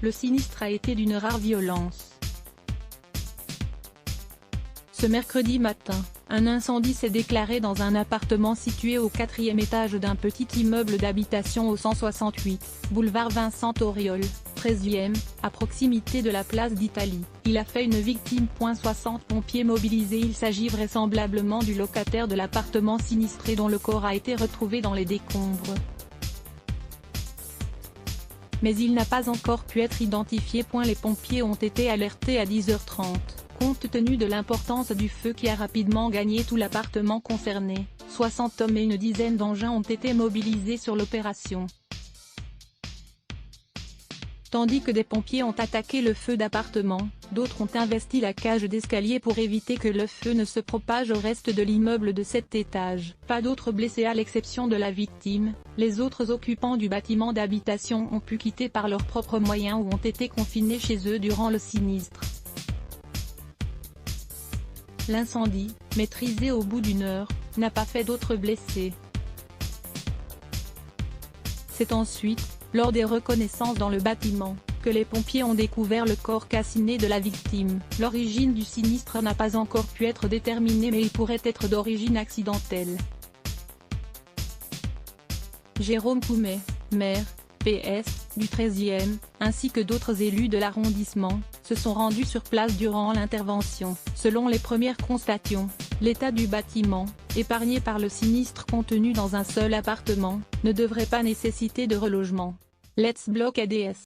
le sinistre a été d'une rare violence. Ce mercredi matin, un incendie s'est déclaré dans un appartement situé au 4e étage d'un petit immeuble d'habitation au 168, boulevard Vincent Auriol, 13e, à proximité de la place d'Italie. Il a fait une victime. 60 pompiers mobilisés. Il s'agit vraisemblablement du locataire de l'appartement sinistré dont le corps a été retrouvé dans les décombres. Mais il n'a pas encore pu être identifié. Les pompiers ont été alertés à 10h30. Compte tenu de l'importance du feu qui a rapidement gagné tout l'appartement concerné, 60 hommes et une dizaine d'engins ont été mobilisés sur l'opération. Tandis que des pompiers ont attaqué le feu d'appartement, d'autres ont investi la cage d'escalier pour éviter que le feu ne se propage au reste de l'immeuble de 7 étages. Pas d'autres blessés à l'exception de la victime. Les autres occupants du bâtiment d'habitation ont pu quitter par leurs propres moyens ou ont été confinés chez eux durant le sinistre. L'incendie, maîtrisé au bout d'une heure, n'a pas fait d'autres blessés. C'est ensuite, lors des reconnaissances dans le bâtiment, que les pompiers ont découvert le corps calciné de la victime. L'origine du sinistre n'a pas encore pu être déterminée mais il pourrait être d'origine accidentelle. Jérôme Coumet, maire, PS, du 13e, ainsi que d'autres élus de l'arrondissement, se sont rendus sur place durant l'intervention. Selon les premières constatations, l'état du bâtiment, épargné par le sinistre contenu dans un seul appartement, ne devrait pas nécessiter de relogement. Let's Block ADS.